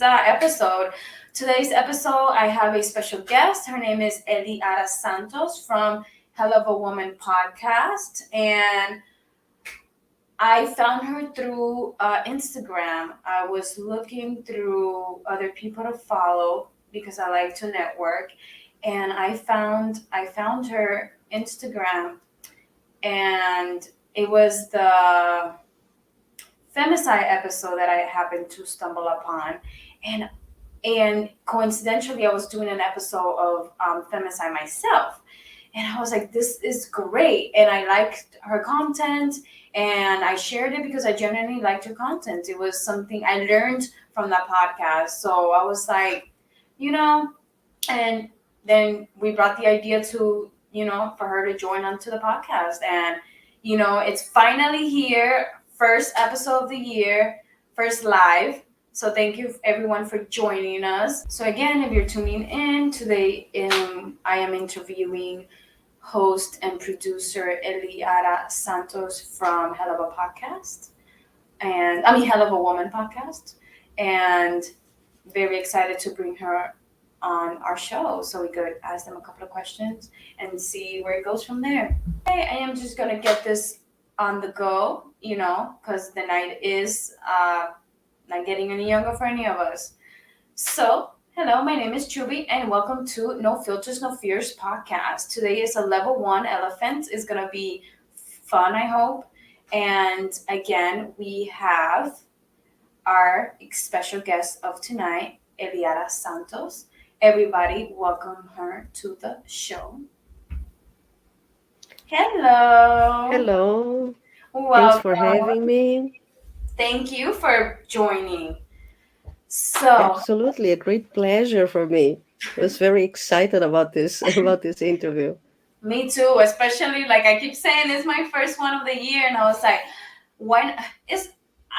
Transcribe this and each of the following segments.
episode. Today's episode, I have a special guest. Her name is Eliara Santos from Helluvawoman podcast, and I found her through Instagram. I was looking through other people to follow because I like to network, and I found her Instagram, and it was the femicide episode that I happened to stumble upon, and coincidentally, I was doing an episode of femicide myself, and I was like, "This is great," and I liked her content, and I shared it because I genuinely liked her content. It was something I learned from that podcast, so I was like, you know, and then we brought the idea to for her to join onto the podcast, and it's finally here, first episode of the year, first live. So thank you everyone for joining us. So again, if you're tuning in today, I am interviewing host and producer Eliara Santos from Helluvawoman podcast, and very excited to bring her on our show so we could ask them a couple of questions and see where it goes from there. I am just gonna get this on the go, because the night is not getting any younger for any of us. So, hello, my name is Chubby, and welcome to No Filters, No Fears podcast. Today is a level 1 elephant. It's gonna be fun, I hope. And again, we have our special guest of tonight, Eliara Santos. Everybody, welcome her to the show. Hello. Hello. Thanks for Welcome. having me. Thank you for joining. So, Absolutely a great pleasure for me. I was very excited about this about this interview. me too, especially like I keep saying, it's my first one of the year, and I was like, when it's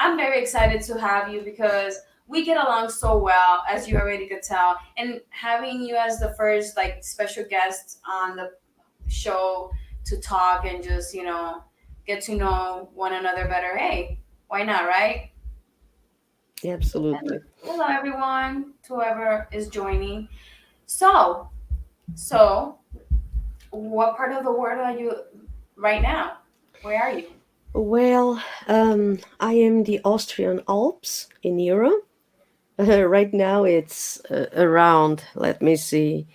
I'm very excited to have you because we get along so well, as you already could tell, and having you as the first like special guest on the show to talk and just get to know one another better. Hey, why not, right? Absolutely. Hello, everyone, to whoever is joining. So, so, what part of the world are you right now? Where are you? Well, I am the Austrian Alps in Europe. Right now it's around, let me see,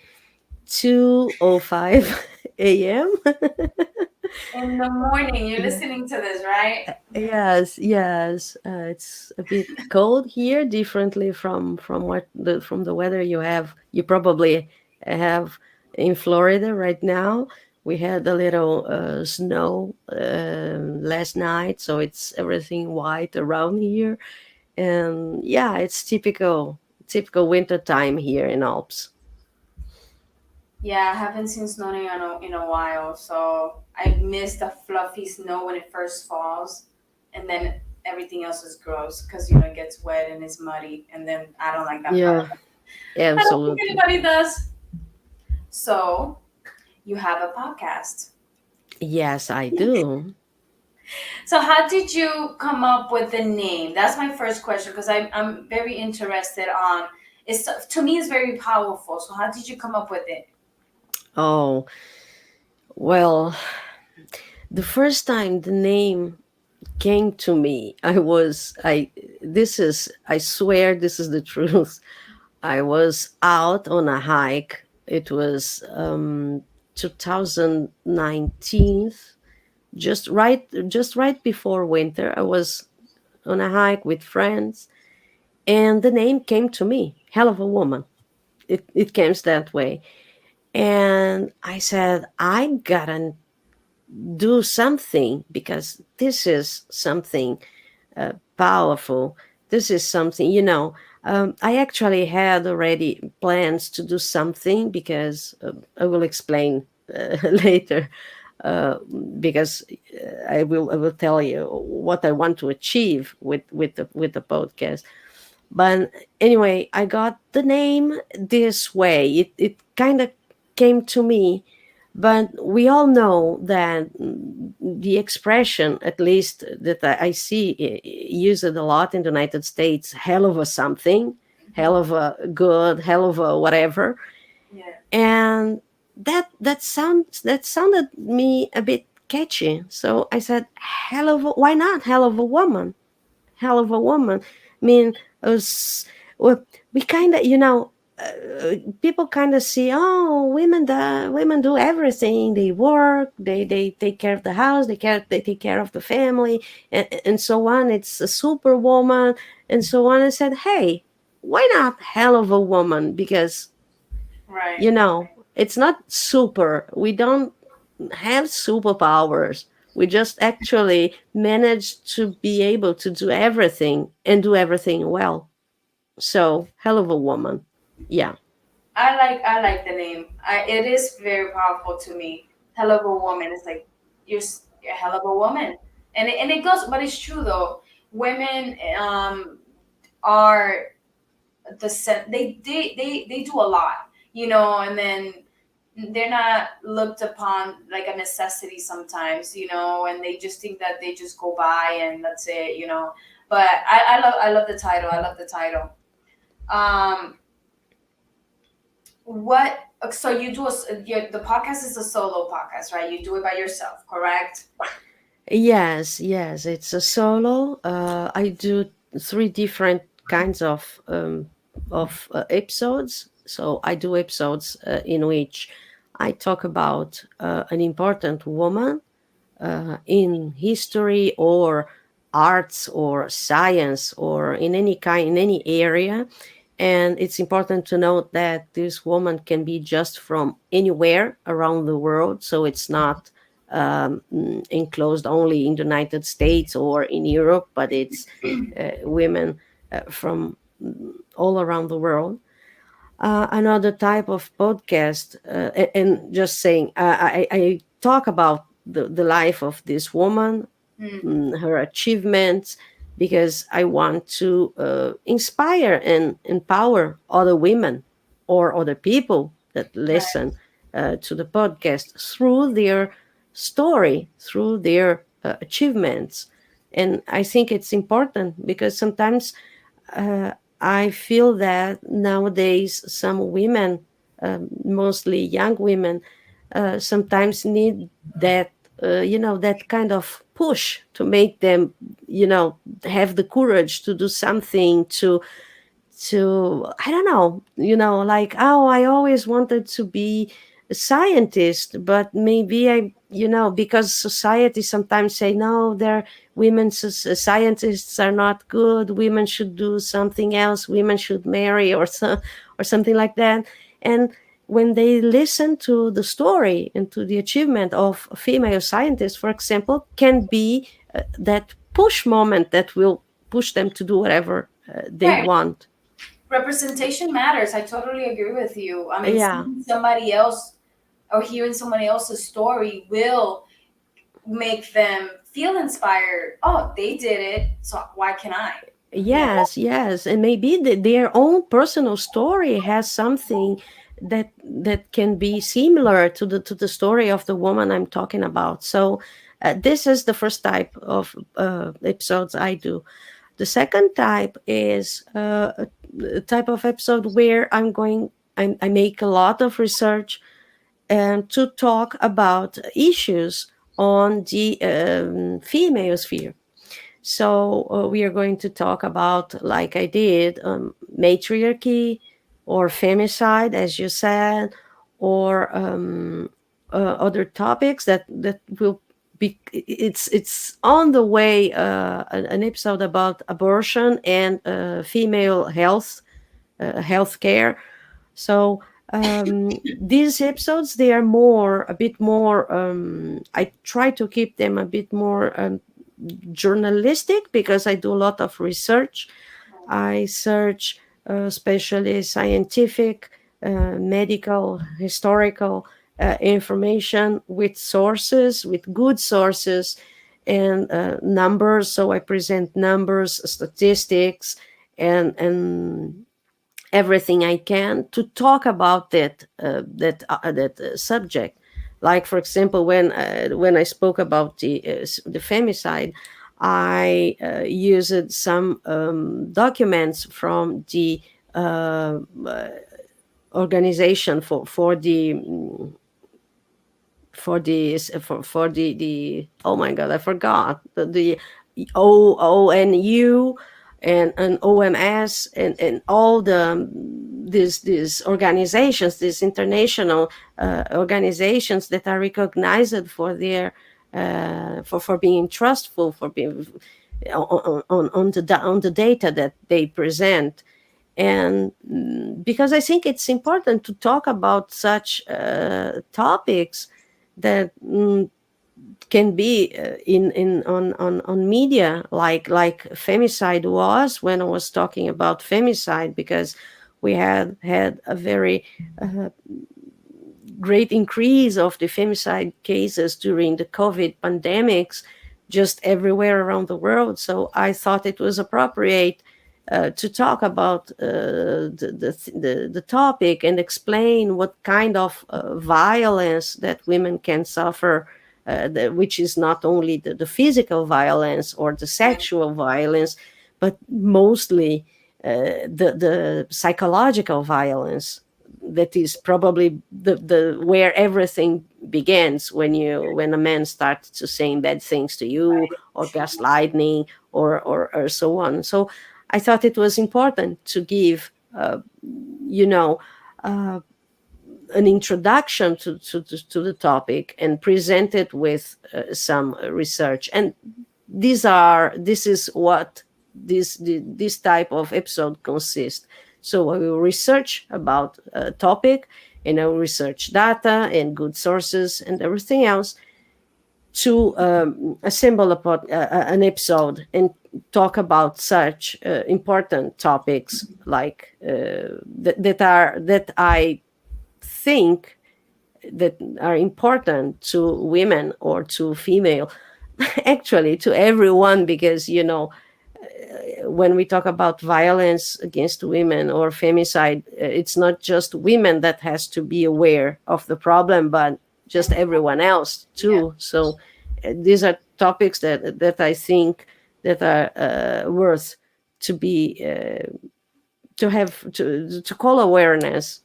2:05 a.m. In the morning, you're Yeah. listening to this, right? Yes, yes. It's a bit cold here, differently from the weather you probably have in Florida right now. We had a little snow last night, so it's everything white around here, and yeah, it's typical winter time here in Alps. Yeah, I haven't seen snow in a while, so I miss the fluffy snow when it first falls, and then everything else is gross because it gets wet and it's muddy, and then I don't like that part. Yeah, I don't think absolutely. anybody does. So you have a podcast. Yes, I do. So how did you come up with the name? That's my first question because I'm very interested on. It's to me it's very powerful. So how did you come up with it? Oh, well, the first time the name came to me, I swear this is the truth. I was out on a hike. It was 2019, just right before winter. I was on a hike with friends, and the name came to me, Hell of a Woman. It came that way. And I said, I gotta do something because this is something powerful. This is something, I actually had already plans to do something because I will explain later. Uh, because I will tell you what I want to achieve with the podcast. But anyway, I got the name this way. It kind of came to me, but we all know that the expression, at least that I see used a lot in the United States, hell of a something. hell of a good, hell of a whatever. Yeah. And that sounded me a bit catchy. So I said, hell of a, why not hell of a woman? Hell of a woman. I mean, it was, well, we kind of, people kind of see, oh, women do everything. They work, they take care of the house, they take care of the family, and so on. It's a superwoman, and so on. I said, hey, why not hell of a woman? Because Right. it's not super. We don't have superpowers. We just actually manage to be able to do everything and do everything well. So, hell of a woman. Yeah. I like the name. It is very powerful to me. Hell of a woman. It's like you're a hell of a woman, and it goes. But it's true though. Women are they do a lot, and then they're not looked upon like a necessity sometimes, and they just think that they just go by and that's it. But I love the title. I love the title. Um, what? So you do the podcast is a solo podcast, right? You do it by yourself, correct? Yes, yes, it's a solo. I do three different kinds of episodes. So I do episodes in which I talk about an important woman in history or arts or science or in any area. And it's important to note that this woman can be just from anywhere around the world, so it's not enclosed only in the United States or in Europe, but it's women from all around the world. Another type of podcast, and just saying, I talk about the life of this woman, Mm, her achievements, because I want to inspire and empower other women or other people that right. listen to the podcast through their story, through their achievements. And I think it's important because sometimes uh, I feel that nowadays some women, mostly young women, sometimes need that, that kind of push to make them, have the courage to do something, to I don't know, like, oh, I always wanted to be a scientist, but maybe because society sometimes say no, they're women, scientists are not good, women should do something else, women should marry, or something like that. And when they listen to the story and to the achievement of female scientists, for example, can be that push moment that will push them to do whatever they Right. want. Representation matters. I totally agree with you. I mean, Yeah. seeing somebody else or hearing somebody else's story will make them feel inspired. Oh, they did it, so why can I? You know? Yes, yes, and maybe their own personal story has something that can be similar to the story of the woman I'm talking about. So this is the first type of episodes I do. The second type is a type of episode where I make a lot of research to talk about issues on the female sphere. So we are going to talk about, like I did, matriarchy or femicide, as you said, or other topics that will be. It's on the way. An episode about abortion and female health care. So these episodes, they are a bit more. I try to keep them a bit more journalistic because I do a lot of research. I search especially scientific, medical, historical information with sources, with good sources, and numbers. So I present numbers, statistics, and everything I can to talk about that subject. Like, for example, when I spoke about the femicide, I used some documents from the uh, organization for the oh my god, I forgot the ONU and OMS and all these organizations, these international organizations that are recognized for their for being trustful, for being on the data that they present. And because I think it's important to talk about such topics that can be in on media, like femicide was, when I was talking about femicide, because we had a very uh, great increase of the femicide cases during the COVID pandemics, just everywhere around the world. So I thought it was appropriate to talk about the topic and explain what kind of violence that women can suffer, which is not only the physical violence or the Right. sexual violence, but mostly the psychological violence that is probably the where everything begins, when a man starts to saying bad things to you, Right. or gaslighting, or so on. So I thought it was important to give you know uh, an introduction to the topic and present it with some research. And this is what this type of episode consists. So I will research about a topic, and I will research data and good sources and everything else to assemble an episode and talk about such important topics, like that I think that are important to women or to female, actually to everyone, because when we talk about violence against women or femicide, it's not just women that has to be aware of the problem, but just Everyone. everyone else Yeah. too. So these are topics that I think that are worth to be to have to call awareness.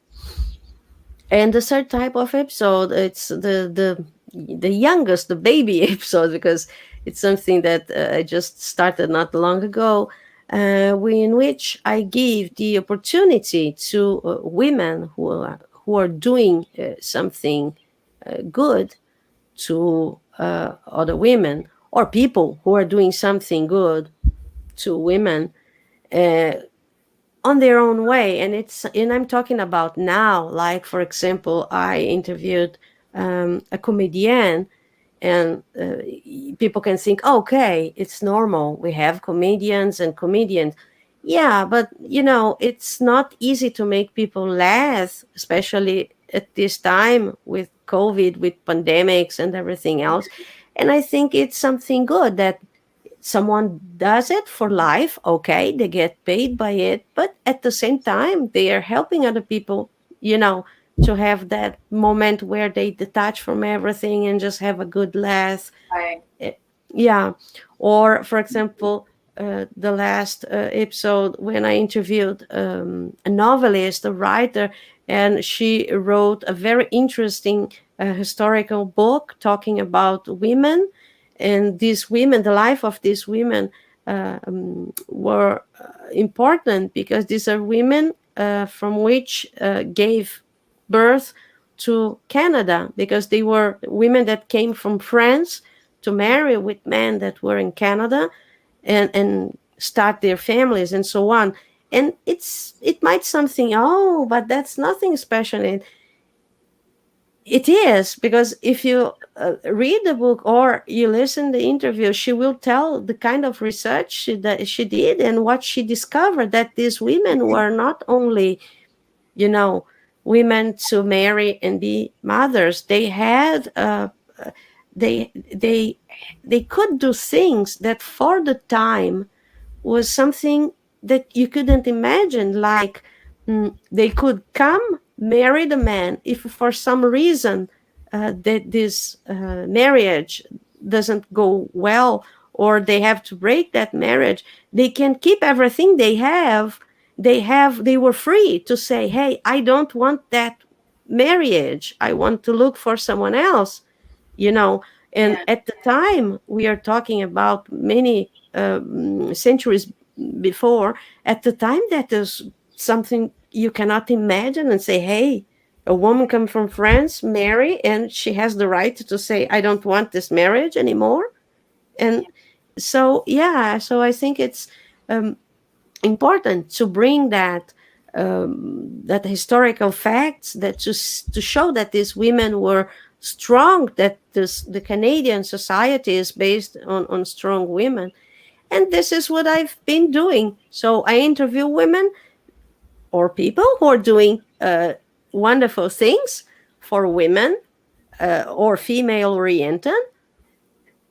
And the third type of episode, it's the youngest, the baby episode, because it's something that I just started not long ago, in which I give the opportunity to women who are doing something good to other women, or people who are doing something good to women. Uh, on their own way. And I'm talking about now, like, for example, I interviewed a comedian, and people can think, okay, it's normal, we have comedians and comedians. Yeah, but it's not easy to make people laugh, especially at this time with COVID, with pandemics and everything else. And I think it's something good that someone does it for life. Okay, they get paid by it, but at the same time they are helping other people, you know to have that moment where they detach from everything and just have a good laugh. Right. Eh, yeah. Or, for example, the last episode, when I interviewed a novelist, a writer, and she wrote a very interesting historical book talking about women. And these women, the life of these women, were important, because these are women from which gave birth to Canada, because they were women that came from France to marry with men that were in Canada, and start their families and so on. And it might something, oh, but that's nothing special. It is, because if you read the book or you listen the interview, she will tell the kind of research that she did, and what she discovered, that these women were not only you know women to marry and be mothers. They had they they could do things that for the time was something that you couldn't imagine. Like, they could come, marry the man. If for some reason that this marriage doesn't go well, or they have to break that marriage, they can keep everything they have, they were free to say, hey, I don't want that marriage, I want to look for someone else, you know. And Yeah. at the time, we are talking about many centuries before, at the time, that is something you cannot imagine, and say, hey, a woman come from France, marry, and she has the right to say, I don't want this marriage anymore. And so, yeah, so I think it's um, important to bring that, that historical facts, that to show that these women were strong, that the Canadian society is based on strong women. And this is what I've been doing. So I interview women or people who are doing wonderful things for women, or female oriented.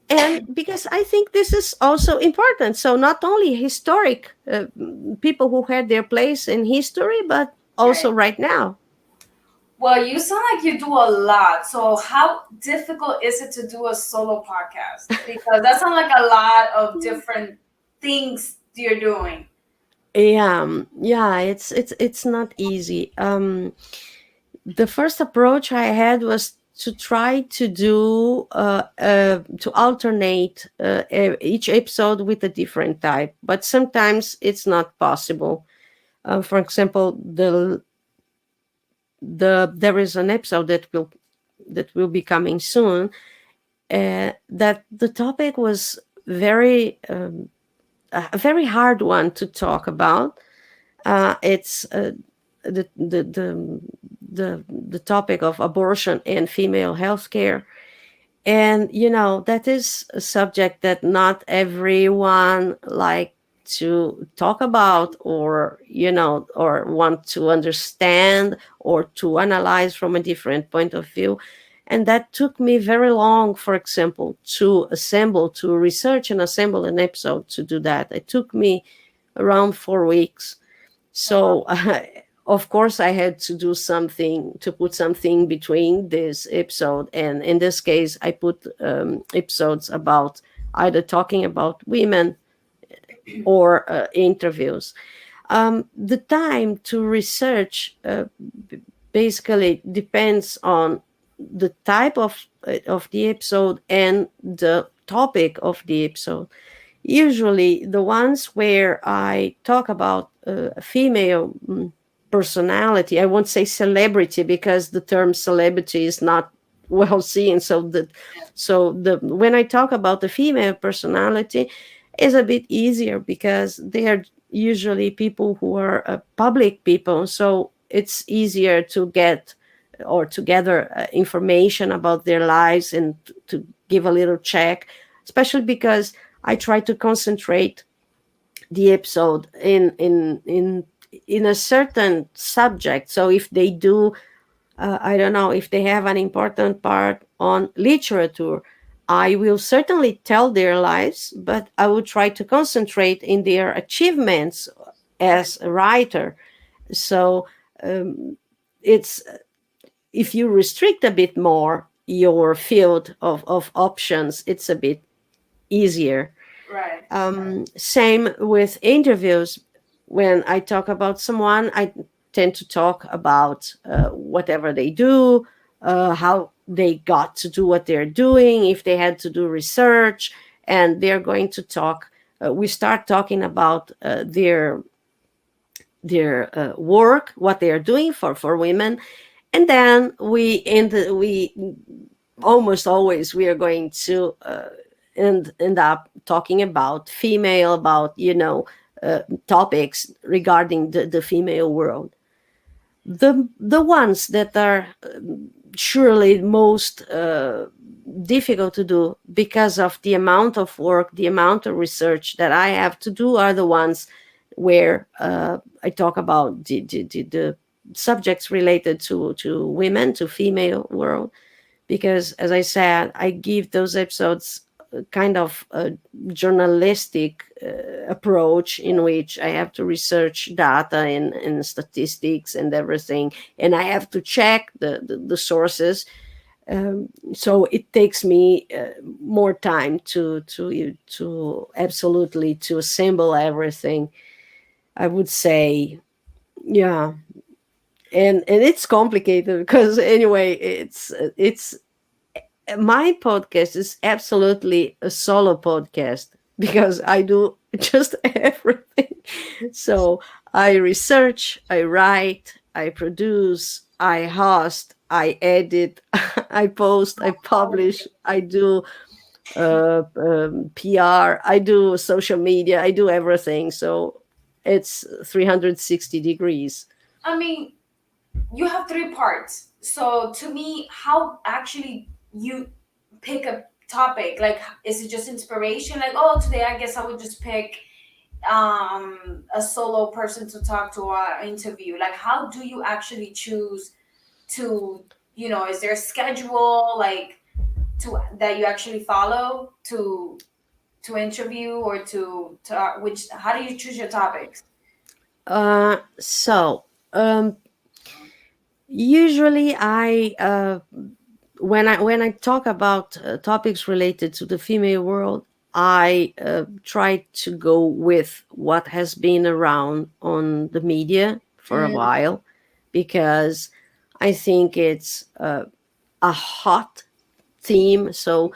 And because I think this is also important. So not only historic people who had their place in history, but Right. also right now. Well, you sound like you do a lot. So, how difficult is it to do a solo podcast? Because that sounds like a lot of different things you're doing. Yeah, yeah, it's not easy. The first approach I had was to try to do to alternate each episode with a different type, but sometimes it's not possible. For example, there is an episode that will be coming soon, that the topic was very a very hard one to talk about. It's the topic of abortion and female health care. And that is a subject that not everyone like to talk about, or or want to understand, or to analyze from a different point of view. And that took me very long, for example, to research and assemble an episode. To do that, it took me around 4 weeks. Wow. So of course, I had to do something, to put something between this episode. And in this case, I put episodes about either talking about women or interviews. The time to research basically depends on the type of the episode and the topic of the episode. Usually, the ones where I talk about a female personality, I won't say celebrity, because the term celebrity is not well seen. So the when I talk about the female personality, is a bit easier, because they are usually people who are public people. So it's easier to get or to gather information about their lives, and to give a little check, especially because I try to concentrate the episode in a certain subject. So if they do, I don't know, if they have an important part on literature, I will certainly tell their lives, but I will try to concentrate in their achievements Right. as a writer. So um, it's if you restrict a bit more your field of options, it's a bit easier. Right. Same with interviews. When I talk about someone, I tend to talk about whatever they do, how they got to do what they're doing, if they had to do research, and they're going to talk. We start talking about their work, what they are doing for women, and then we almost always we are going to end up talking about female, about topics regarding the female world. The ones that are surely most difficult to do, because of the amount of work, the amount of research that I have to do, are the ones where I talk about the subjects related to women, to female world. Because, as I said, I give those episodes kind of a journalistic approach, in which I have to research data and statistics and everything, and I have to check the sources. So it takes me more time to absolutely to assemble everything. I would say, yeah. And it's complicated because anyway, it's my podcast is absolutely a solo podcast because I do just everything. So I research, I write, I produce, I host, I edit, I post, I publish, I do PR, I do social media, I do everything. So it's 360 degrees. I mean, you have three parts. So to me, how actually you pick a topic? Like, is it just inspiration? Like, oh, today I guess I would just pick a solo person to talk to or interview. Like, how do you actually choose to, is there a schedule like to that you actually follow to interview or to which how do you choose your topics? So usually when I talk about topics related to the female world, I try to go with what has been around on the media for a Mm, while, because I think it's a hot theme. So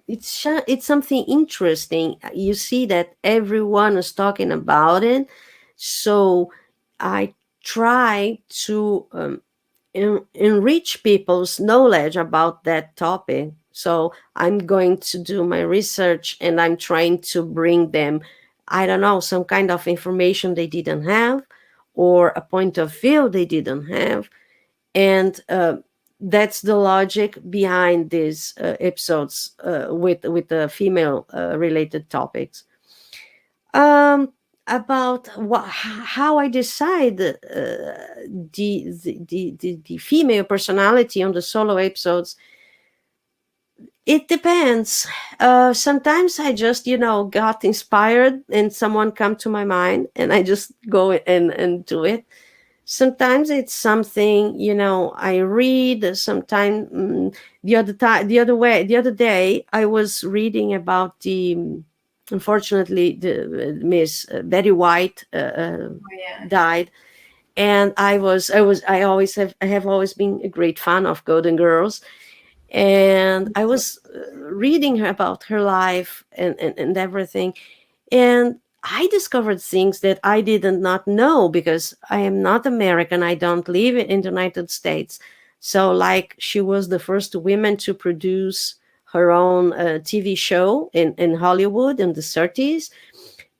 it's something interesting. You see that everyone is talking about it, so I try to enrich people's knowledge about that topic. So I'm going to do my research and I'm trying to bring them, I don't know, some kind of information they didn't have, or a point of view they didn't have. And that's the logic behind these episodes with the female related topics. um about how I decide the female personality on the solo episodes. It depends. Sometimes I just, got inspired and someone come to my mind and I just go and do it. Sometimes it's something, I read. Sometimes the other day I was reading about unfortunately, the Miss Betty White oh yeah. died. And I have always been a great fan of Golden Girls. And I was reading her about her life and everything. And I discovered things that I did not know, because I am not American. I don't live in the United States. So, like, she was the first woman to produce her own TV show in Hollywood in the 30s.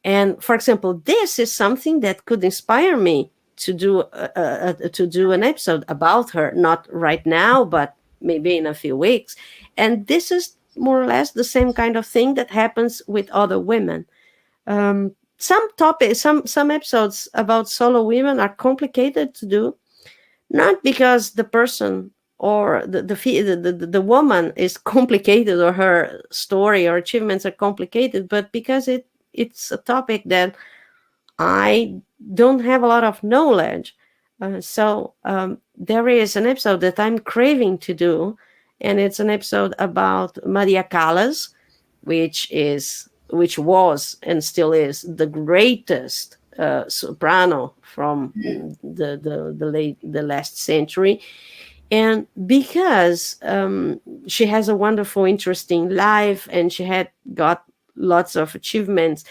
And for example, this is something that could inspire me to do an episode about her, not right now, but maybe in a few weeks. And this is more or less the same kind of thing that happens with other women. Some episodes about solo women are complicated to do, not because the person or the woman is complicated, or her story or achievements are complicated, but because it's a topic that I don't have a lot of knowledge. So there is an episode that I'm craving to do, and it's an episode about Maria Callas, which was and still is the greatest soprano from the last century. And because she has a wonderful, interesting life, and she had got lots of achievements,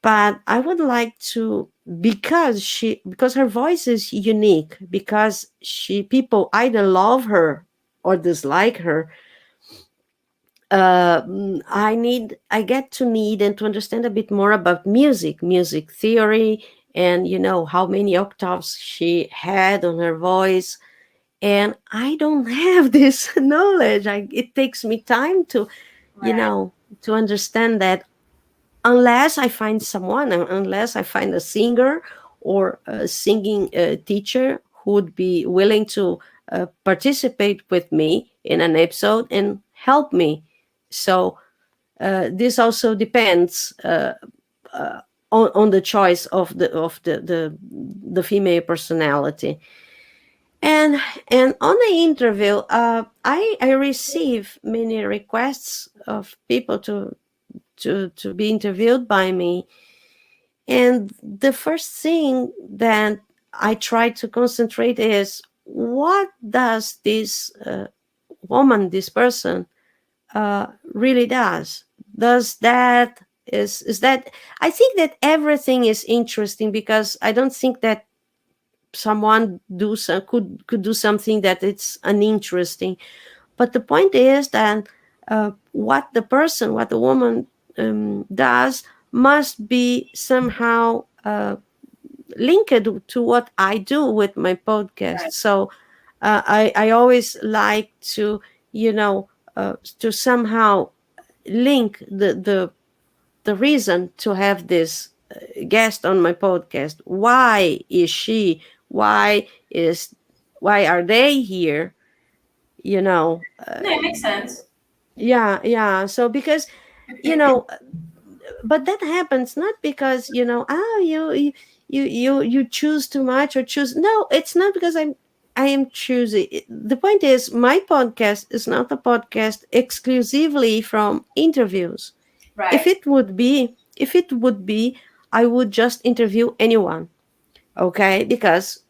but I would like to, because her voice is unique, because she people either love her or dislike her. I get to need and to understand a bit more about music theory, and how many octaves she had on her voice. And I don't have this knowledge. It takes me time you Right. know to understand that, unless I find someone, unless I find a singer or a singing teacher who would be willing to participate with me in an episode and help me. So this also depends on the choice of the female personality. And on the interview, I receive many requests of people to be interviewed by me. And the first thing that I try to concentrate is, what does this woman, this person, really does? Does that is that I think that everything is interesting, because I don't think that someone could do something that it's uninteresting. But the point is that what the woman does must be somehow linked to what I do with my podcast. Right. So I always like to, you know, to somehow link the reason to have this guest on my podcast. Why is she? Why is why are they here? You know, No, it makes sense. yeah, yeah. So because, you know, but that happens not because, you choose too much or choose. No, it's not because I am choosy. The point is, my podcast is not a podcast exclusively from interviews. Right. If it would be, I would just interview anyone. Okay, because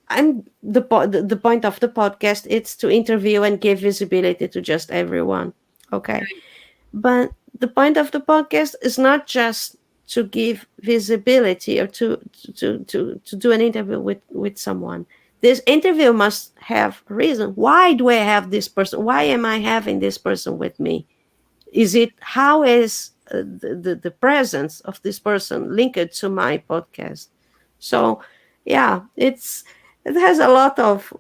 the point of the podcast, it's to interview and give visibility to just everyone. Okay, but the point of the podcast is not just to give visibility, or to do an interview with someone. This interview must have a reason. Why do I have this person? Why am I having this person with me? Is it how is the presence of this person linked to my podcast? So yeah, it has a lot of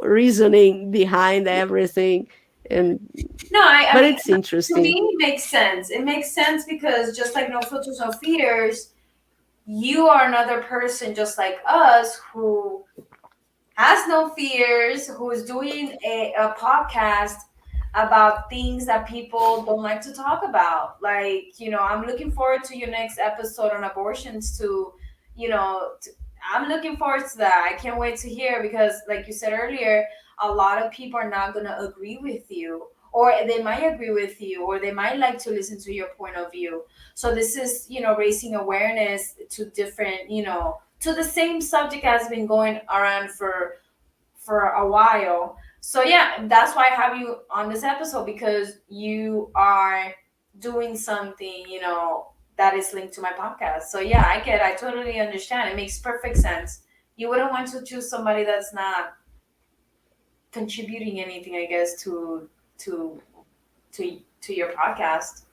reasoning behind everything. And No, I but mean, it's to me, interesting. it makes sense. It makes sense because just like No Filters, No Fears, you are another person just like us who has no fears, who is doing a podcast about things that people don't like to talk about. Like, I'm looking forward to your next episode on abortions to, you know, to, I'm looking forward to that. I can't wait to hear because, like you said earlier, a lot of people are not going to agree with you. Or they might agree with you, or they might like to listen to your point of view. So this is, raising awareness to different, to the same subject has been going around for a while. So yeah, that's why I have you on this episode because you are doing something, that is linked to my podcast. So yeah, I totally understand. It makes perfect sense. You wouldn't want to choose somebody that's not contributing anything, I guess, to to your podcast.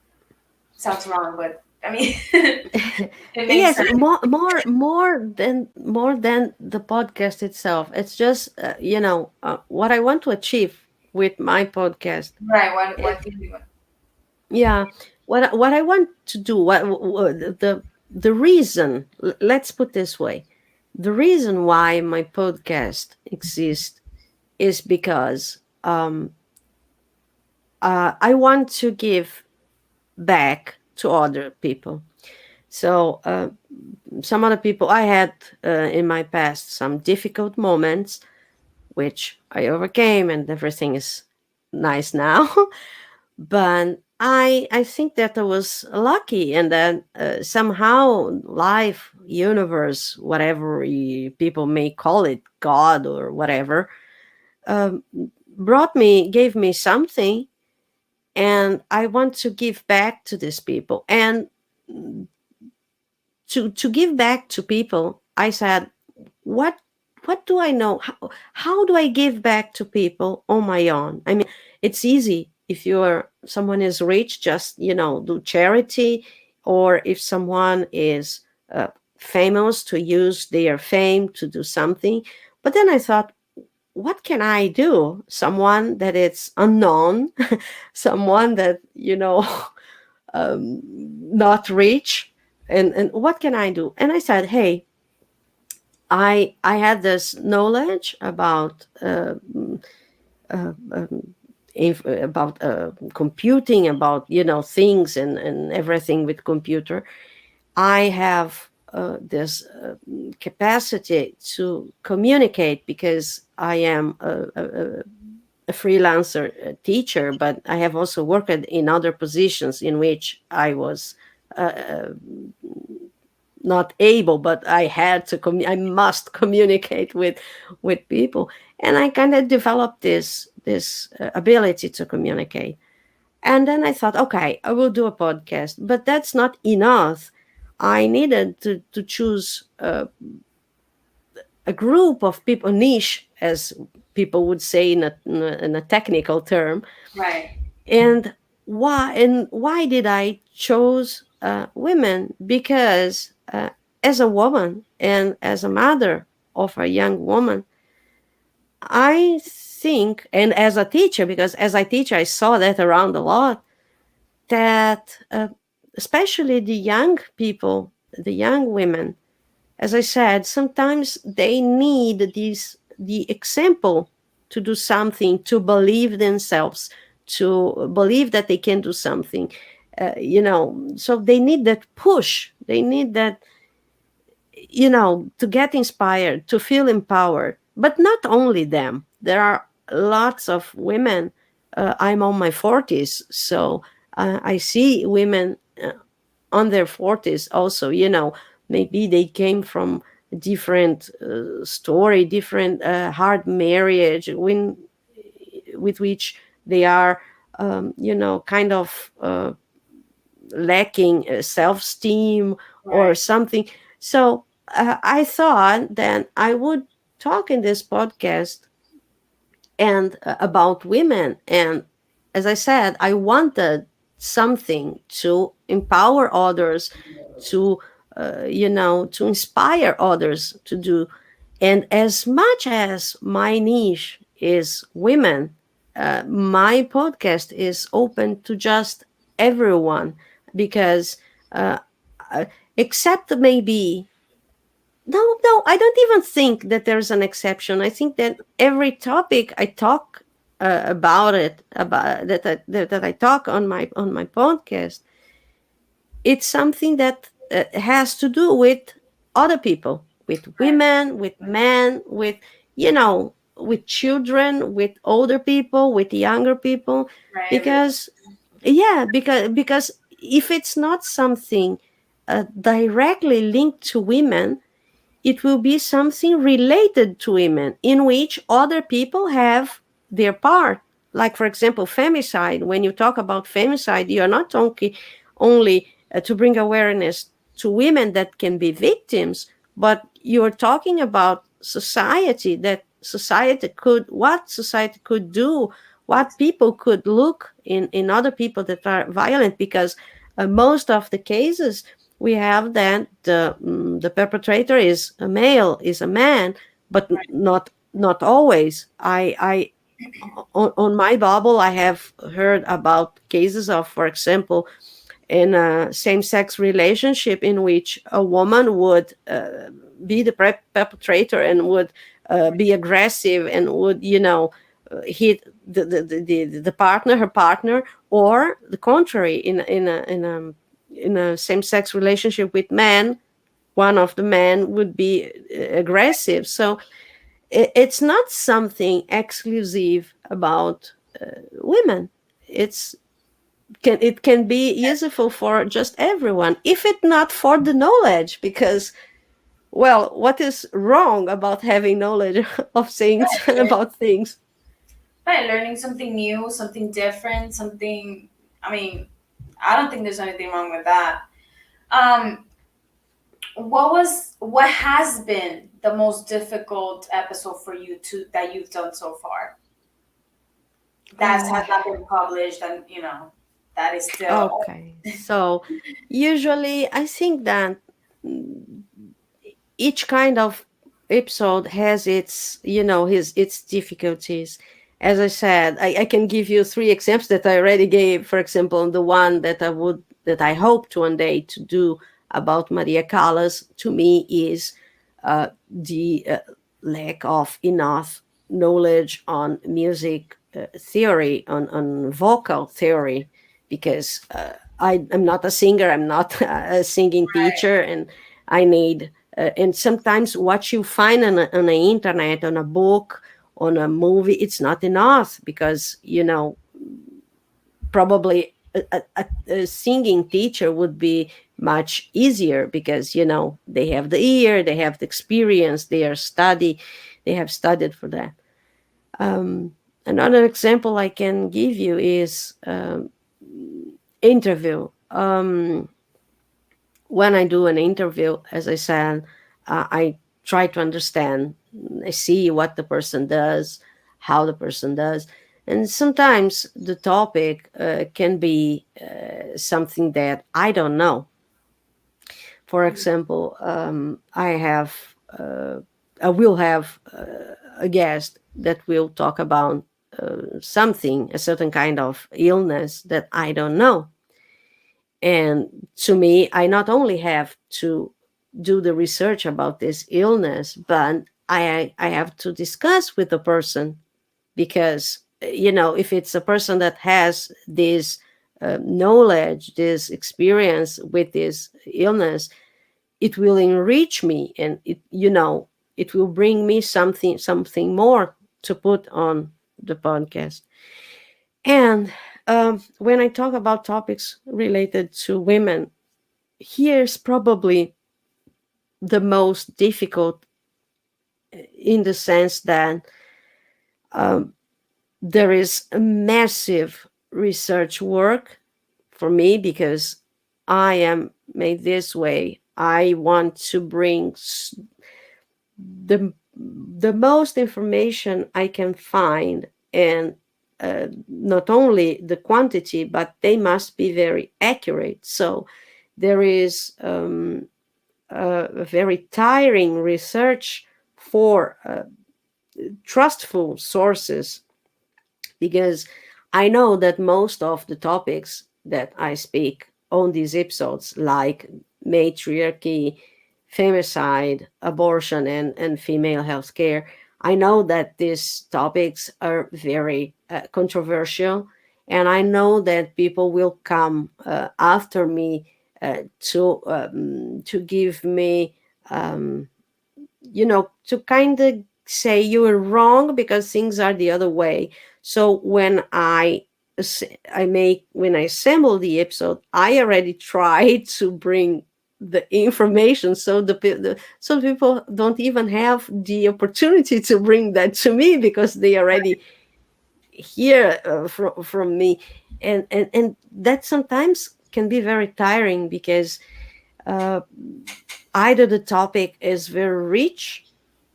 Sounds wrong, but I mean, it makes Yes, sense. more than the podcast itself. It's just what I want to achieve with my podcast. Right. What do you want? Yeah, what I want to do, the reason, let's put this way, the reason why my podcast exists is because I want to give back to other people. So some other people, I had in my past some difficult moments, which I overcame, and everything is nice now. But I think that I was lucky, and that somehow life, universe, whatever people may call it, God or whatever, um, gave me something, and I want to give back to these people. And to give back to people, I said, what what do I know? How do I give back to people on my own? I mean, it's easy. If you're someone is rich, just do charity. Or if someone is famous, to use their fame to do something. But then I thought, what can I do? Someone that it's unknown, someone that not rich, and what can I do? And I said, hey, I had this knowledge about computing, about things, and everything with computer. I have this capacity to communicate, because I am a freelancer teacher, but I have also worked in other positions in which I was uh, not able, but I had to I must communicate with people, and I kind of developed this ability to communicate. And then I thought, okay, I will do a podcast, but that's not enough. I needed to choose a group of people, niche, as people would say in a technical term. Right. And why did I chose women? Because as a woman and as a mother of a young woman, I think, and as a teacher, because as I teach, I saw that around a lot, that especially the young people, the young women, as I said, sometimes they need the example to do something, to believe themselves, to believe that they can do something. So they need that push. They need that, to get inspired, to feel empowered. But not only them. There are lots of women. I'm on my 40s, so I see women on their 40s also, maybe they came from a different story, different hard marriage, with which they are kind of lacking self-esteem or Right. something. So I thought that I would talk in this podcast and about women. And as I said, I wanted something to empower others, to to inspire others to do. And as much as my niche is women, my podcast is open to just everyone, because uh, uh, except maybe, no, I don't even think that there's an exception. I think that every topic I talk about it, about that I talk on my podcast, it's something that has to do with other people, with Right. women, with men, with children, with older people, with younger people. Right. Everything. Because yeah, because if it's not something directly linked to women, it will be something related to women in which other people have their part. Like, for example, femicide. When you talk about femicide, you're not only to bring awareness to women that can be victims, but you're talking about society, that what society could do, what people could look in other people that are violent. Because most of the cases we have that the perpetrator is a male, is a man, but Right. not always. I on my bubble, I have heard about cases of, for example, in a same-sex relationship in which a woman would be the perpetrator and would be aggressive and would hit the partner, her partner, or the contrary, in a same-sex relationship with men, one of the men would be aggressive. So it's not something exclusive about women. It can be useful for just everyone, if it not for the knowledge. Because, well, what is wrong about having knowledge of things and Right. about things? Right. Learning something new, something different, something. I mean, I don't think there's anything wrong with that. Um, what has been the most difficult episode for you to that you've done so far? That uh, has not been published, and that is still. okay, so usually I think that each kind of episode has its difficulties. As I said, I can give you three examples that I already gave. For example, the one that I hope to one day to do about Maria Callas, to me, is the lack of enough knowledge on music theory, on vocal theory. Because I'm not a singer, I'm not a singing Right. teacher, and I need and sometimes what you find on the internet, on a book, on a movie, it's not enough. Because probably a singing teacher would be much easier because they have the ear, they have the experience, they have studied for that. um, Another example I can give you is interview. When I do an interview, as I said, I try to understand. I see what the person does, how the person does, and sometimes the topic can be something that I don't know. For example, I will have a guest that will talk about something, a certain kind of illness that I don't know. And to me, I not only have to do the research about this illness, but I have to discuss with the person because, if it's a person that has this knowledge, this experience with this illness, it will enrich me, and it will bring me something more to put on the podcast. And when I talk about topics related to women, here's probably the most difficult, in the sense that um, there is a massive research work for me because I am made this way. I want to bring the most information I can find, and not only the quantity, but they must be very accurate. So there is a very tiring research for trustful sources, because I know that most of the topics that I speak on these episodes, like matriarchy, femicide, abortion, and female healthcare, I know that these topics are very controversial, and I know that people will come after me to give me to kind of say you were wrong because things are the other way. So when I assemble the episode, I already try to bring the information, so so people don't even have the opportunity to bring that to me because they already hear from me. And that sometimes can be very tiring because uh, either the topic is very rich,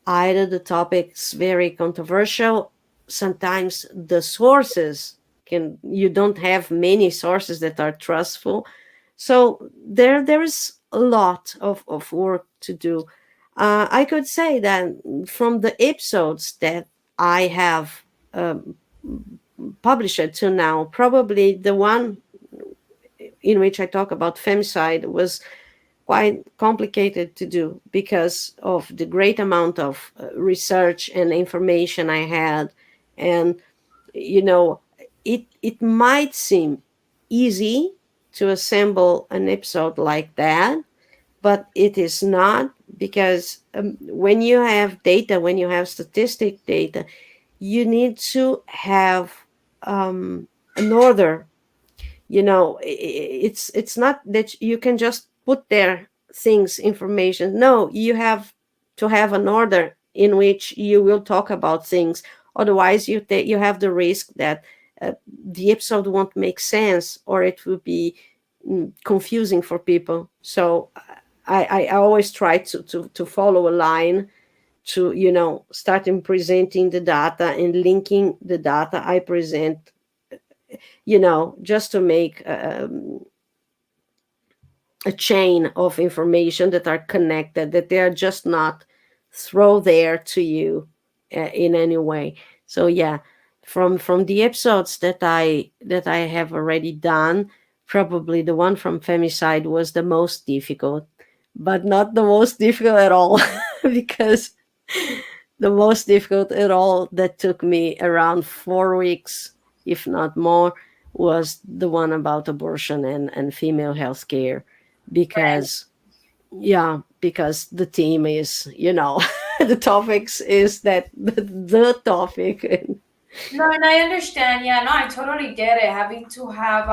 either the topic's very controversial. Sometimes the sources you don't have many sources that are trustful. So there is a lot of work to do. I could say that from the episodes that I have published to now, probably the one in which I talk about femicide was quite complicated to do because of the great amount of research and information I had. And you know it might seem easy to assemble an episode like that, but it is not, because when you have data, when you have statistic data, you need to have an order. It's not that you can just put there things, information. No, you have to have an order in which you will talk about things. Otherwise you have the risk that the episode won't make sense, or it will be confusing for people. So I always try to follow a line, to starting presenting the data and linking the data I present, just to make a chain of information that are connected, that they are just not throw there to you in any way. So yeah, from the episodes that I have already done, probably the one from femicide was the most difficult, but not the most difficult at all because the most difficult at all, that took me around 4 weeks, if not more, was the one about abortion and female health care. Right. Because yeah, because the theme is, the topics is that the topic. No, and I understand. Yeah, no, I totally get it. Having to have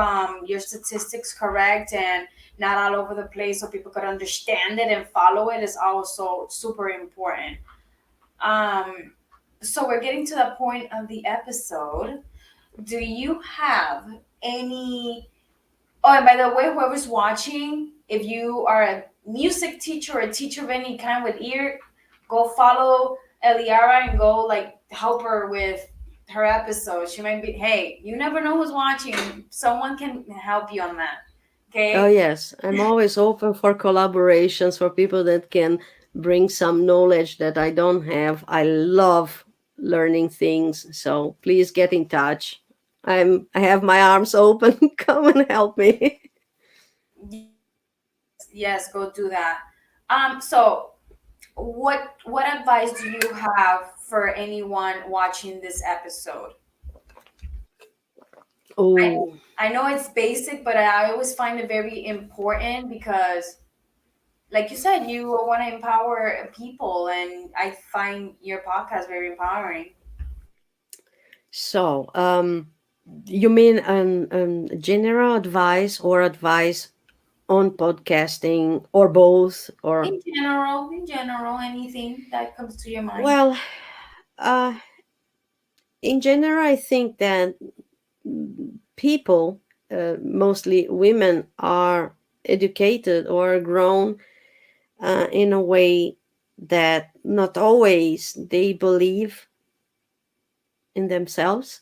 your statistics correct, and not all over the place, so people could understand it and follow it, is also super important. Um, so we're getting to the point of the episode. Do you have any? Oh, and by the way, whoever's watching, if you are a music teacher or a teacher of any kind with ear, go follow Eliara and go like help her with her episode. She might be, hey, you never know who's watching. Someone can help you on that. Oh, Okay? yes. I'm always open for collaborations for people that can bring some knowledge that I don't have. I love learning things. So please get in touch. I have my arms open. Come and help me. Yes, go do that. So what advice do you have for anyone watching this episode? I Oh, I know it's basic, but I always find it very important because, like you said, you want to empower people, and I find your podcast very empowering. so you mean general advice or advice on podcasting or both? Or, In general, anything that comes to your mind. well, uh, in general, I think that people, mostly women, are educated or grown in a way that not always they believe in themselves.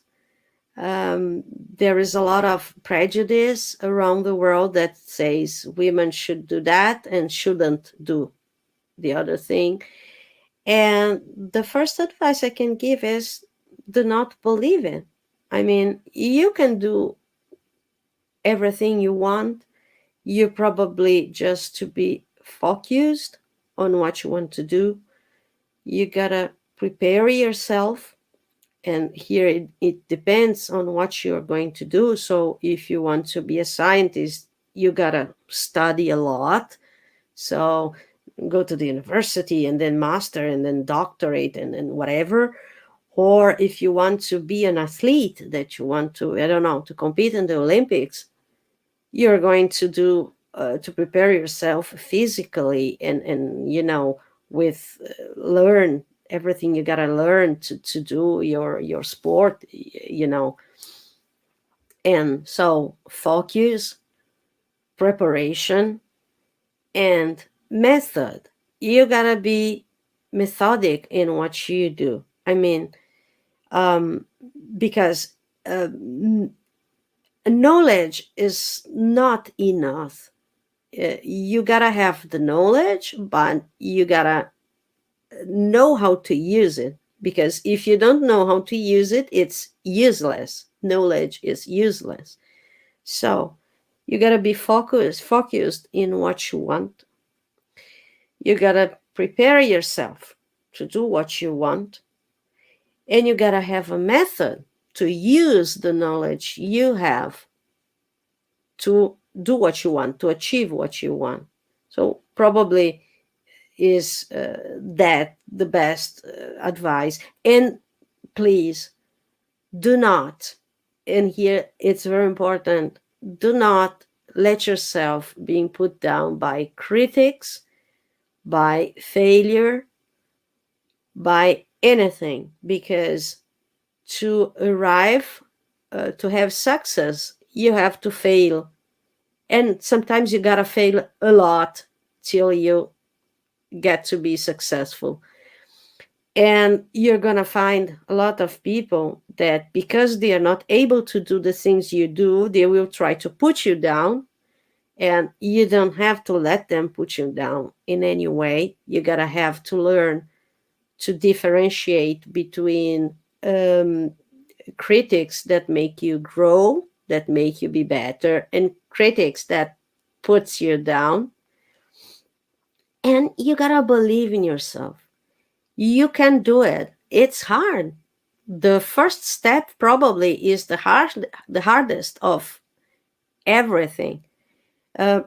There is a lot of prejudice around the world that says women should do that and shouldn't do the other thing. And the first advice I can give is do not believe it. I mean, you can do everything you want. You probably just to be focused on what you want to do. You gotta prepare yourself. And here it depends on what you're going to do. So if you want to be a scientist, you gotta study a lot. So go to the university and then master and then doctorate and then whatever. Or if you want to be an athlete, that you want to, I don't know, to compete in the Olympics, you're going to do to prepare yourself physically and with learn everything you got to learn to do your sport, and so focus, preparation, and method. You got to be methodic in what you do. I mean, um, because knowledge is not enough. You gotta have the knowledge, but you gotta know how to use it. Because if you don't know how to use it, it's useless. Knowledge is useless. So you gotta be focused in what you want. You gotta prepare yourself to do what you want, and you gotta have a method to use the knowledge you have to do what you want, to achieve what you want. So probably is that the best advice. And please do not, and here it's very important, do not let yourself being put down by critics, by failure, by anything, because to arrive to have success you have to fail, and sometimes you gotta fail a lot till you get to be successful. And you're going to find a lot of people that because they are not able to do the things you do, they will try to put you down. And you don't have to let them put you down in any way. You got to have to learn to differentiate between critics that make you grow, that make you be better, and critics that puts you down. And you got to believe in yourself. You can do it. It's hard. The first step probably is the hardest of everything. Uh,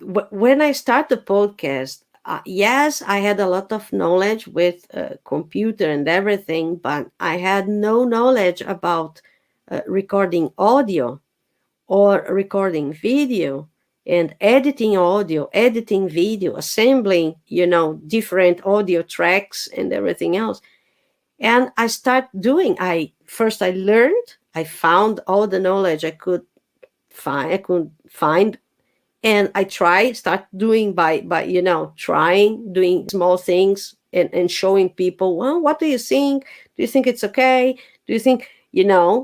when I started the podcast, yes, I had a lot of knowledge with computer and everything, but I had no knowledge about recording audio or recording video. and editing audio, editing video, assembling, different audio tracks and everything else. And I start doing, I learned, I found all the knowledge I could find, and I start doing by trying, doing small things, and showing people, well, what do you think? Do you think it's okay? Do you think,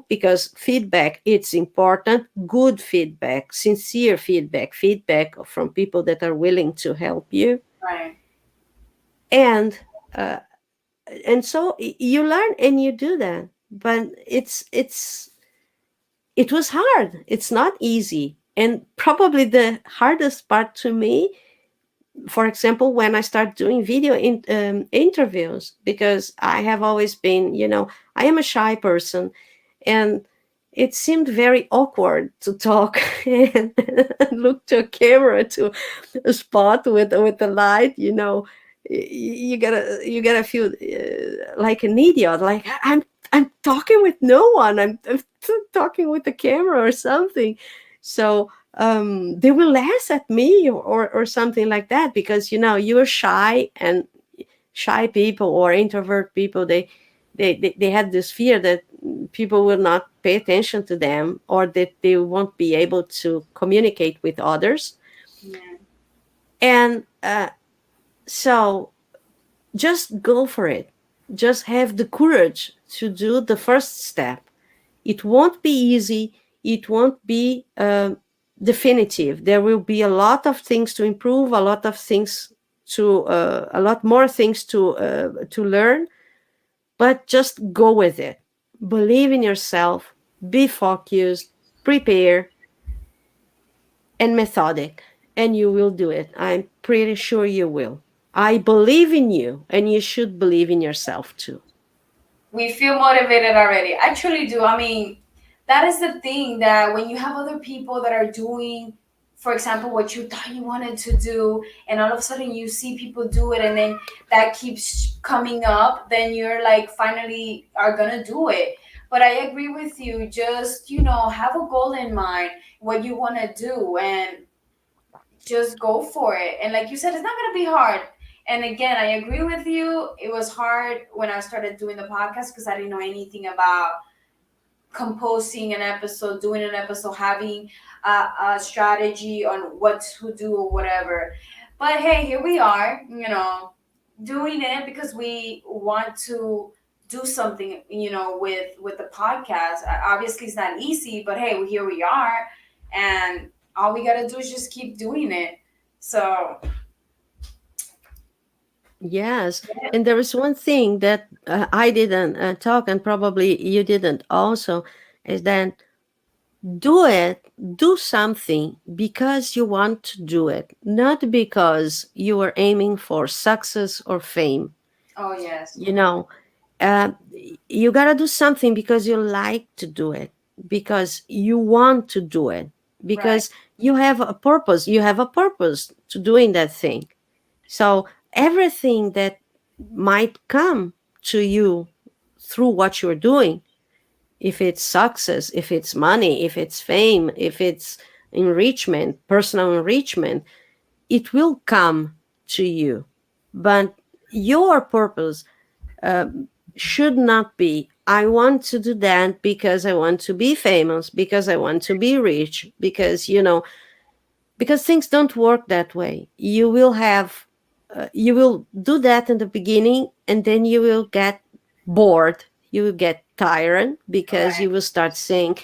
because feedback, it's important. Good feedback, sincere feedback from people that are willing to help you. Right. And uh, and so you learn and you do that, but it was hard. It's not easy. And probably the hardest part to me, for example, when I start doing interviews, because I have always been, I am a shy person, and it seemed very awkward to talk and look to a camera, to a spot with the light. You gotta feel like an idiot, like I'm talking with no one. I'm talking with the camera or something. So they will laugh at me, or something like that, because you're shy, and shy people or introvert people, they had this fear that people will not pay attention to them, or that they won't be able to communicate with others. Yeah. And so just go for it. Just have the courage to do the first step. It won't be easy. It won't be definitive. There will be a lot of things to improve, a lot more things to learn. But just go with it. Believe in yourself. Be focused. Prepare, and methodic, and you will do it. I'm pretty sure you will. I believe in you, and you should believe in yourself too. We feel motivated already. I truly do. I mean, that is the thing, that when you have other people that are doing, for example, what you thought you wanted to do, and all of a sudden you see people do it, and then that keeps coming up, then you're like, finally are gonna do it. But I agree with you. Just, have a goal in mind, what you want to do, and just go for it. And like you said, it's not going to be hard. And again, I agree with you. It was hard when I started doing the podcast because I didn't know anything about composing an episode, doing an episode, having a strategy on what to do or whatever. But hey, here we are, doing it because we want to do something, with the podcast. Obviously, it's not easy, but hey, here we are, and all we gotta do is just keep doing it. So Yes, and there is one thing that I didn't talk, and probably you didn't also, is that do something because you want to do it, not because you are aiming for success or fame. oh yes, You know, uh, you got to do something because you like to do it, because you want to do it, right. because you have a purpose to doing that thing. So everything that might come to you through what you're doing, if it's success, if it's money, if it's fame, if it's enrichment, personal enrichment, it will come to you. But your purpose should not be, I want to do that because I want to be famous, because I want to be rich, because things don't work that way. You will do that in the beginning, and then you will get bored, you will get tired, because Right. you will start saying,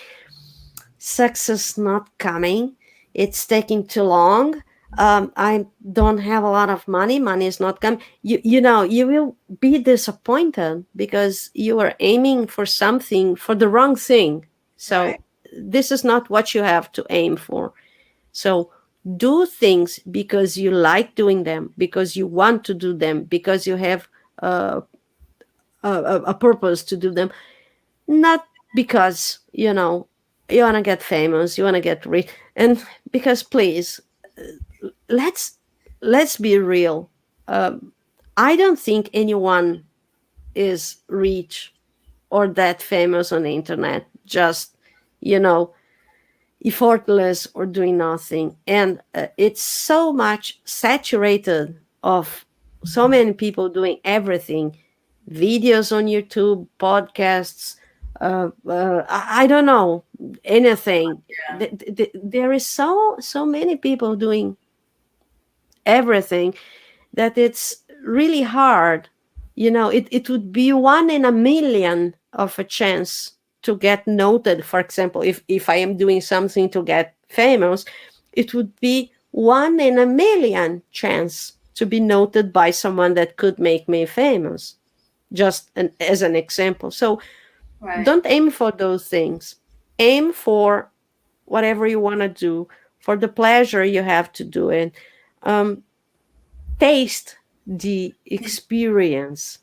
success not coming, it's taking too long, I don't have a lot of money is not coming. You will be disappointed because you are aiming for something, for the wrong thing. Right. So this is not what you have to aim for. So do things because you like doing them, because you want to do them, because you have a purpose to do them, not because you want to get famous, you want to get rich. And because, please, let's let's be real. um, I don't think anyone is rich or that famous on the internet, just you know effortless or doing nothing. And it's so much saturated of so many people doing everything, videos on YouTube, podcasts, I don't know, anything. Yeah. There is so many people doing everything that it's really hard. It would be one in a million of a chance to get noted. For example, if I am doing something to get famous, it would be one in a million chance to be noted by someone that could make me famous, just as an example. So Right. don't aim for those things. Aim for whatever you want to do, for the pleasure you have to do it. um, Taste the experience,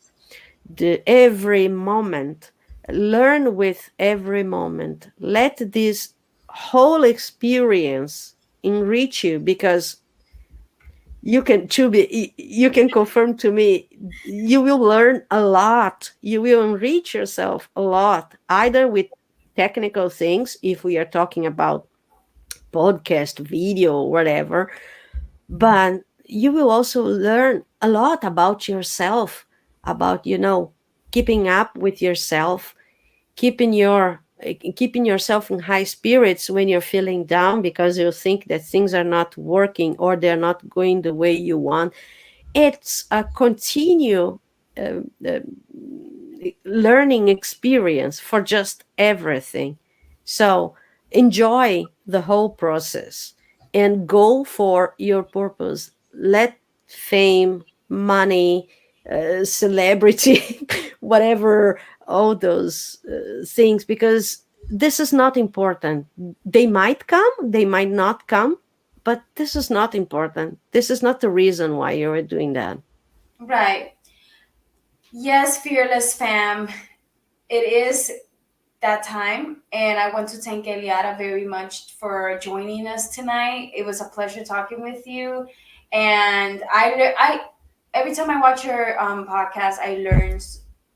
the every moment. Learn with every moment. Let this whole experience enrich you, because you can confirm to me, you will learn a lot, you will enrich yourself a lot, either with technical things, if we are talking about podcast, video, whatever. But you will also learn a lot about yourself, about keeping up with yourself, keeping yourself in high spirits when you're feeling down because you think that things are not working or they're not going the way you want. It's a continue uh, uh, learning experience for just everything. So enjoy the whole process and go for your purpose. Let fame, money, celebrity, whatever, all those things, because this is not important. They might come, they might not come, but this is not important. This is not the reason why you're doing that. Right. Yes, fearless fam. It is that time, and I want to thank Eliara very much for joining us tonight. It was a pleasure talking with you, and I every time I watch her podcast, I learn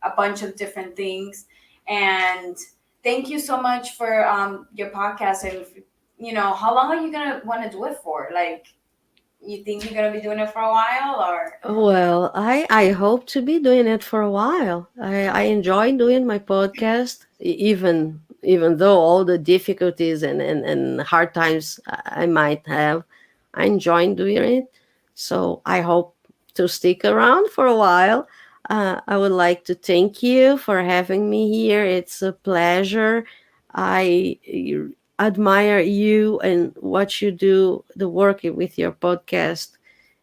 a bunch of different things. And thank you so much for your podcast. And how long are you gonna want to do it for? Like, you think you're gonna be doing it for a while, or? Well, I hope to be doing it for a while. I enjoy doing my podcast, even though all the difficulties and hard times I might have, I enjoy doing it. So I hope to stick around for a while. I would like to thank you for having me here. It's a pleasure. I admire you and what you do, the work with your podcast.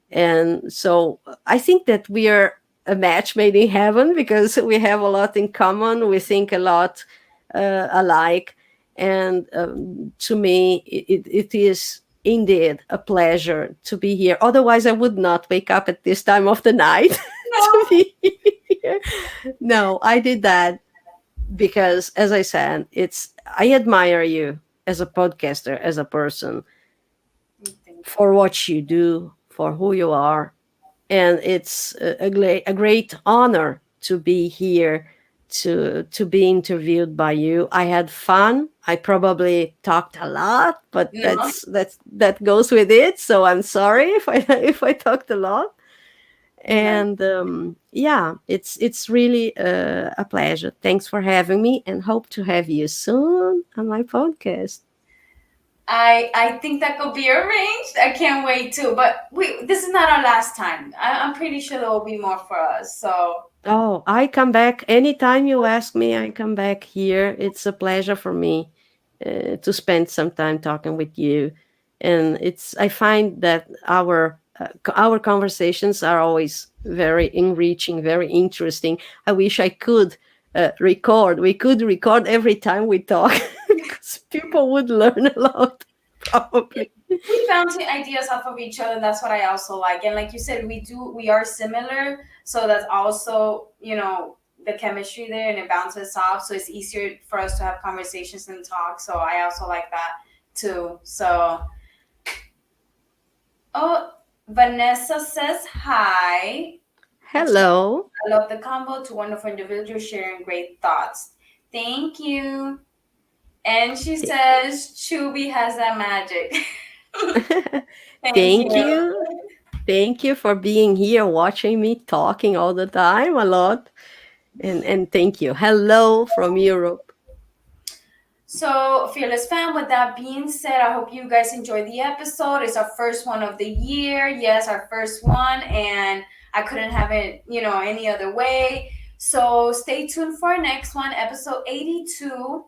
And so I think that we are a match made in heaven, because we have a lot in common. We think a lot alike. And to me, it is indeed a pleasure to be here. Otherwise, I would not wake up at this time of the night to No. be here. No, I did that because, as I said, I admire you as a podcaster, as a person, Thank you. for what you do, for who you are. And it's a great honor to be here, to be interviewed by you. I had fun. I probably talked a lot, but No. that goes with it. So I'm sorry if I if I talked a lot. No. And yeah, it's really a pleasure. Thanks for having me, and hope to have you soon on my podcast. I think that could be arranged. I can't wait too. But this is not our last time. I'm pretty sure there will be more for us. So Oh, I come back anytime you ask me. I come back here. It's a pleasure for me to spend some time talking with you, and I find that our conversations are always very enriching, very interesting. I wish I could record. We could record every time we talk, because people would learn a lot, probably. we bounce ideas off of each other. That's what I also like. And like you said, we are similar. So that's also, the chemistry there, and it bounces off. So it's easier for us to have conversations and talk. So I also like that too. So, oh, Vanessa says hi. Hello. I love the combo. Two wonderful individuals sharing great thoughts. Thank you. And she says Chubby has that magic. Thank Thank you. you. Thank you for being here, watching me talking all the time a lot. And thank you. Hello from Europe. So, Fearless Fam, with that being said, I hope you guys enjoyed the episode. It's our first one of the year. Yes, our first one, and I couldn't have it, any other way. So, stay tuned for our next one, episode 82.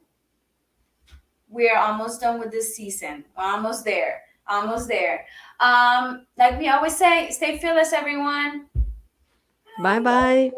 We're almost done with this season. We're almost there. Almost there. Like we always say, stay fearless, everyone. Bye bye.